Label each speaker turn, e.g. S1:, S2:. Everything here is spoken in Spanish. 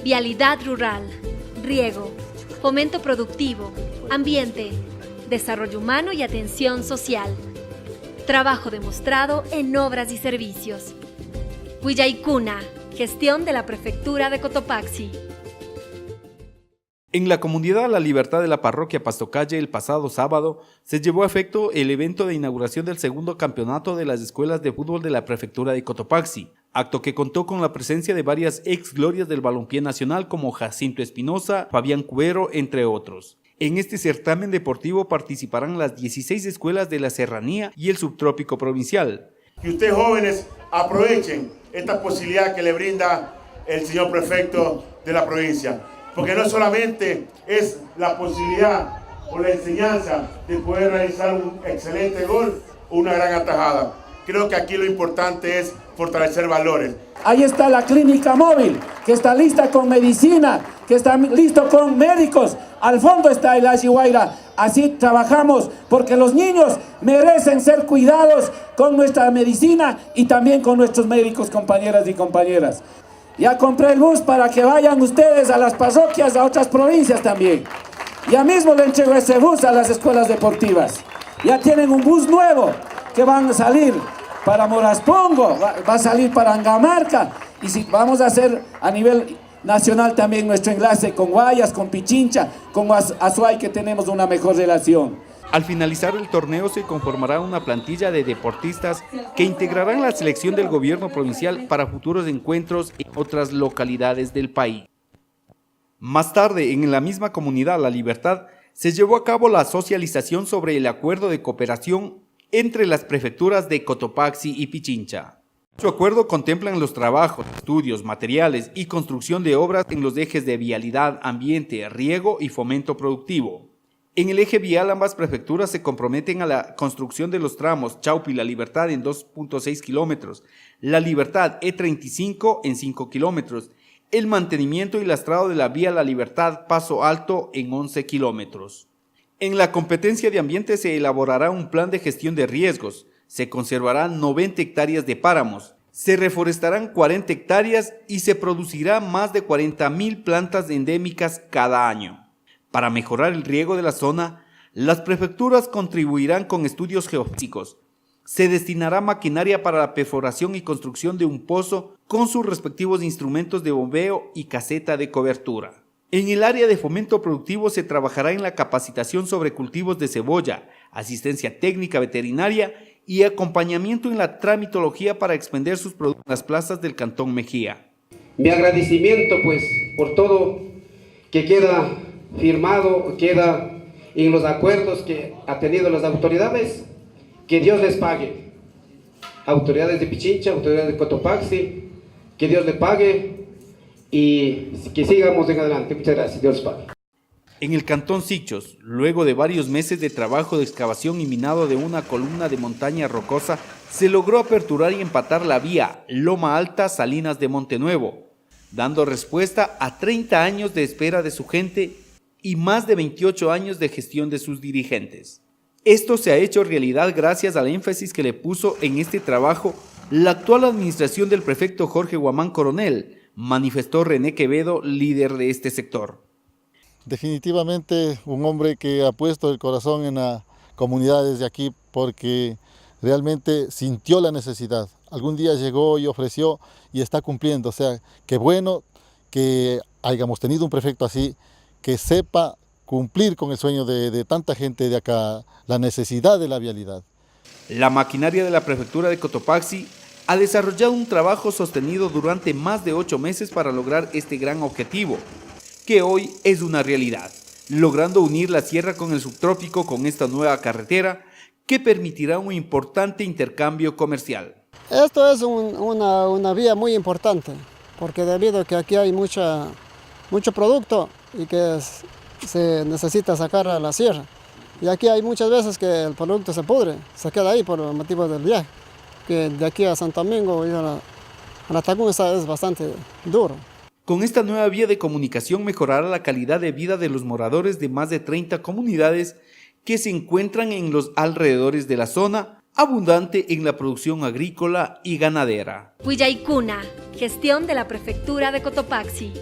S1: vialidad rural, riego, fomento productivo, ambiente, desarrollo humano y atención social. Trabajo demostrado en obras y servicios. Huillaicuna, gestión de la Prefectura de Cotopaxi.
S2: En la comunidad La Libertad de la parroquia Pastocalle, el pasado sábado, se llevó a efecto el evento de inauguración del segundo campeonato de las escuelas de fútbol de la Prefectura de Cotopaxi, acto que contó con la presencia de varias ex glorias del balompié nacional como Jacinto Espinosa, Fabián Cubero, entre otros. En este certamen deportivo participarán las 16 escuelas de la Serranía y el Subtrópico Provincial.
S3: Que ustedes jóvenes aprovechen esta posibilidad que le brinda el señor prefecto de la provincia, porque no solamente es la posibilidad o la enseñanza de poder realizar un excelente gol o una gran atajada. Creo que aquí lo importante es fortalecer valores.
S4: Ahí está la clínica móvil, que está lista con medicina, que está listo con médicos. Al fondo está el Ashihuayra. Así trabajamos porque los niños merecen ser cuidados con nuestra medicina y también con nuestros médicos, compañeras y compañeras. Ya compré el bus para que vayan ustedes a las parroquias, a otras provincias también. Ya mismo le entrego ese bus a las escuelas deportivas. Ya tienen un bus nuevo que van a salir para Moraspongo, va a salir para Angamarca. Y si vamos a hacer a nivel nacional también nuestro enlace con Guayas, con Pichincha, con Azuay, que tenemos una mejor relación.
S2: Al finalizar el torneo se conformará una plantilla de deportistas que integrarán la selección del gobierno provincial para futuros encuentros en otras localidades del país. Más tarde, en la misma comunidad La Libertad, se llevó a cabo la socialización sobre el acuerdo de cooperación entre las prefecturas de Cotopaxi y Pichincha. Su acuerdo contempla los trabajos, estudios, materiales y construcción de obras en los ejes de vialidad, ambiente, riego y fomento productivo. En el eje vial, ambas prefecturas se comprometen a la construcción de los tramos Chaupi y La Libertad en 2.6 kilómetros, La Libertad E35 en 5 kilómetros, el mantenimiento y lastrado de la vía La Libertad Paso Alto en 11 kilómetros. En la competencia de ambiente se elaborará un plan de gestión de riesgos, se conservarán 90 hectáreas de páramos, se reforestarán 40 hectáreas y se producirá más de 40.000 plantas endémicas cada año. Para mejorar el riego de la zona, las prefecturas contribuirán con estudios geofísicos. Se destinará maquinaria para la perforación y construcción de un pozo con sus respectivos instrumentos de bombeo y caseta de cobertura. En el área de fomento productivo se trabajará en la capacitación sobre cultivos de cebolla, asistencia técnica veterinaria y acompañamiento en la tramitología para expender sus productos en las plazas del Cantón Mejía.
S5: Mi agradecimiento pues por todo que queda firmado, queda en los acuerdos que ha tenido las autoridades, que Dios les pague. Autoridades de Pichincha, autoridades de Cotopaxi, que Dios les pague y que sigamos en adelante. Muchas gracias, Dios les pague.
S2: En el Cantón Sichos, luego de varios meses de trabajo de excavación y minado de una columna de montaña rocosa, se logró aperturar y empatar la vía Loma Alta Salinas de Montenuevo, dando respuesta a 30 años de espera de su gente y más de 28 años de gestión de sus dirigentes. Esto se ha hecho realidad gracias al énfasis que le puso en este trabajo la actual administración del prefecto Jorge Guamán Coronel, manifestó René Quevedo, líder de este sector.
S6: Definitivamente un hombre que ha puesto el corazón en la comunidad desde aquí porque realmente sintió la necesidad. Algún día llegó y ofreció y está cumpliendo. O sea, qué bueno que hayamos tenido un prefecto así, que sepa cumplir con el sueño de tanta gente de acá, la necesidad de la vialidad.
S2: La maquinaria de la Prefectura de Cotopaxi ha desarrollado un trabajo sostenido durante más de 8 meses para lograr este gran objetivo, que hoy es una realidad, logrando unir la sierra con el subtrópico con esta nueva carretera que permitirá un importante intercambio comercial.
S7: Esto es una vía muy importante, porque debido a que aquí hay mucho producto y que se necesita sacar a la sierra. Y aquí hay muchas veces que el producto se pudre, se queda ahí por el motivo del viaje, que de aquí a Santo Domingo y a la Tacún es bastante duro.
S2: Con esta nueva vía de comunicación mejorará la calidad de vida de los moradores de más de 30 comunidades que se encuentran en los alrededores de la zona, abundante en la producción agrícola y ganadera.
S1: Huillaicuna, gestión de la Prefectura de Cotopaxi.